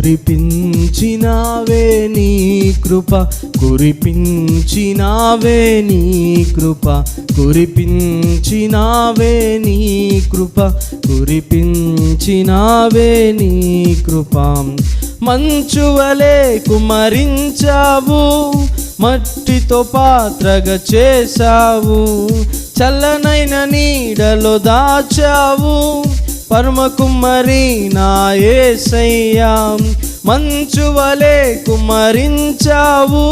కురిపించినావే నీ కృప, కురిపించినావే నీ కృప, కురిపించినావే నీ కృప, కురిపించినావే నీ కృప. మంచువలే కుమరించావు, మట్టితో పాత్రగా చేశావు, చల్లనైన నీడలో దాచావు, పరమ కుమ్మరి నా యేసయ్యా. మంచువలే కుమరించావు,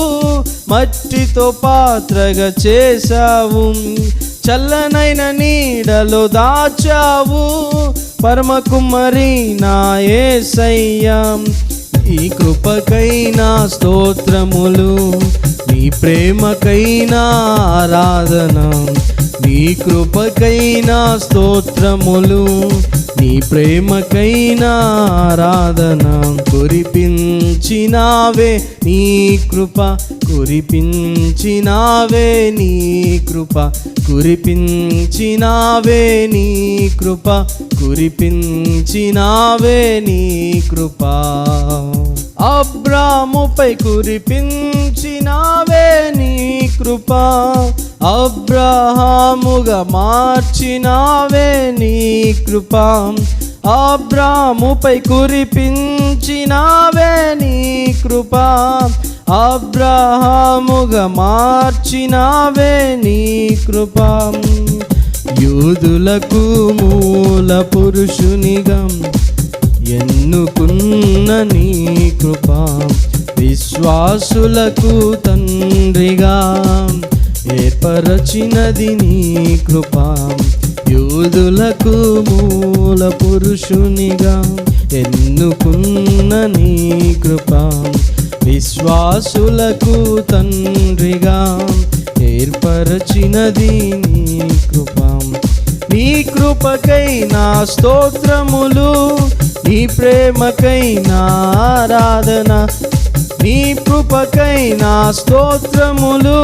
మట్టితో పాత్రగా చేశావు, చల్లనైన నీడలో దాచావు, పరమ కుమ్మరి నా యేసయ్యా. ఈ కృపకైనా స్తోత్రములు, నీ ప్రేమకైనా ఆరాధన, నీ కృపకైనా స్తోత్రములు, నీ ప్రేమకైనా ఆరాధన. కురిపించినావే నీ కృప, కురిపించినావే నీ కృప, కురిపించినావే నీ కృప, కురిపించినావే నీ కృప. అబ్రాముపై కురిపించినావే నీ కృప, అబ్రహాముగా మార్చినావే నీ కృప, అబ్రాముపై కురిపించినావే నీ కృప, అబ్రహాముగా మార్చినావే నీ కృప. యూదులకు మూల పురుషునిగా ఎన్నుకున్న నీ కృప, విశ్వాసులకు తండ్రిగా ఏర్పరచినది నీ కృప. యూదులకు మూల పురుషునిగా ఎన్నుకున్న నీ కృప, విశ్వాసులకు తండ్రిగా ఏర్పరచినది నీ కృప. నీ కృపకైనా స్తోత్రములు, నీ ప్రేమకైనా ఆరాధన, నీ కృపకైనా స్తోత్రములు,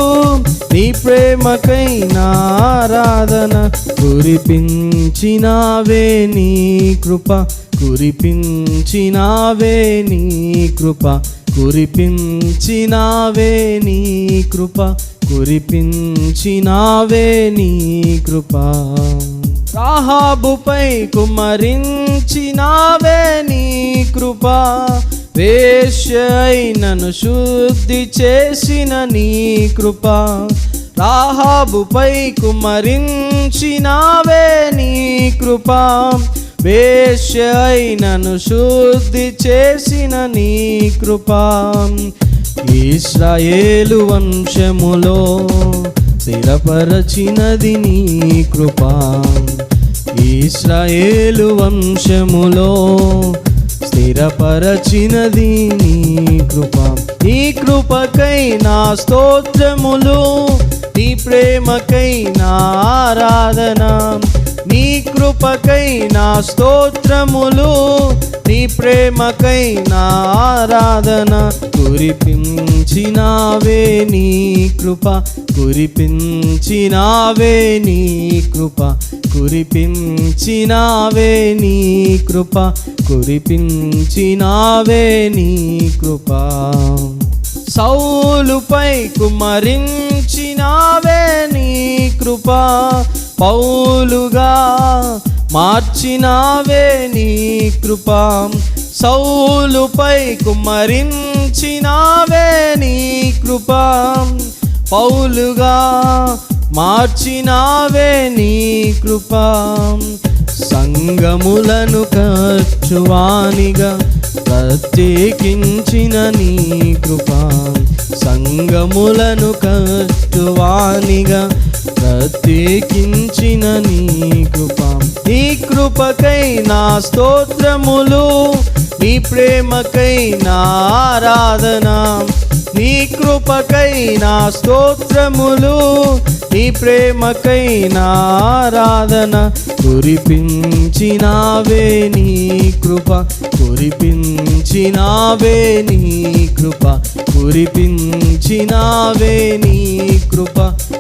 నీ ప్రేమకైనా ఆరాధన. కురిపించినావే నీ కృప, కురిపించినావే నీ కృప, కురిపించినావే నీ కృప, కురిపించినావే నీ కృప. రాహాబుపై కుమరించినావే నీ కృప, వేశ్యైనను శుద్ధి చేసిన నీ కృప. రాహాబుపై కుమరించినావే నీ కృప, వేశ్యైనను శుద్ధి చేసిన నీ కృప. ఇశ్రాయేలు వంశములో స్థిరపరచినది నీ కృప, ఇశ్రాయేలు వంశములో స్థిరపరచినది నీ కృప. నీ కృపకైనా స్తోత్రములు, నీ ప్రేమకైనా ఆరాధన, నీ కృపకైనా స్తోత్రములు, నీ ప్రేమకైనా ఆరాధన. కురిపించినావే నీ కృప, కురిపించినావే నీ కృప, కురిపించినావే నీ కృప, కురిపించినావే నీ కృప. సౌలుపై కుమరించినావే నీ కృప, పౌలుగా మార్చినావే నీ కృప. సౌలుపై కుమరించినావే నీ కృప, పౌలుగా మార్చినావే నీ కృప. సంగములను కచ్చువానిగా ప్రత్యేకించిన నీ కృప, సంగములను కచ్చువానిగా ప్రత్యేకించిన నీ కృప. నీ కృపకైనా స్తోత్రములు, నీ ప్రేమకైనా ఆరాధన, నీ కృపకైనా స్తోత్రములు, నీ ప్రేమకైనా ఆరాధన. కురిపించినావే నీ కృప, కురిపించినావే నీ కృప, కురిపించినావే నీ కృప,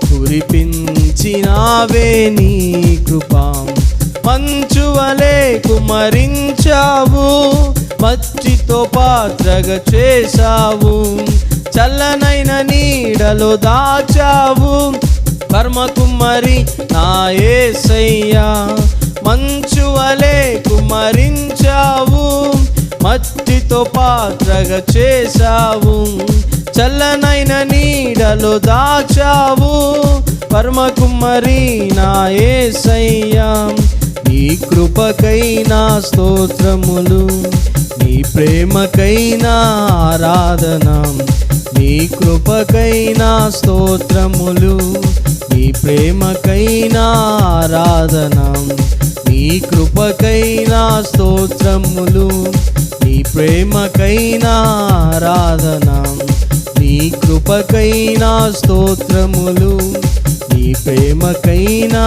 కురిపించినావే నీ కృప. మంచువలే కుమరించావు, మచ్చితో పాత్రగా చేశావు, చల్లనైన నీడలో దాచావు, పరమకుమ్మరి నా యేసయ్యా. మంచువలే కుమరించావు, మట్టితో పాత్రగా చేశావు, చల్లనైన నీడలో దాచావు, పరమకుమ్మరి నా యేసయ్యా. నీ కృపకైనా స్తోత్రములు, నీ ప్రేమకైనా ఆరాధన, నీ కృపకైనా స్తోత్రములు, నీ ప్రేమకైనా ఆరాధన, నీ కృపకైనా స్తోత్రములు, నీ ప్రేమకైనా ఆరాధన, నీ కృపకైనా స్తోత్రములు, నీ ప్రేమకైనా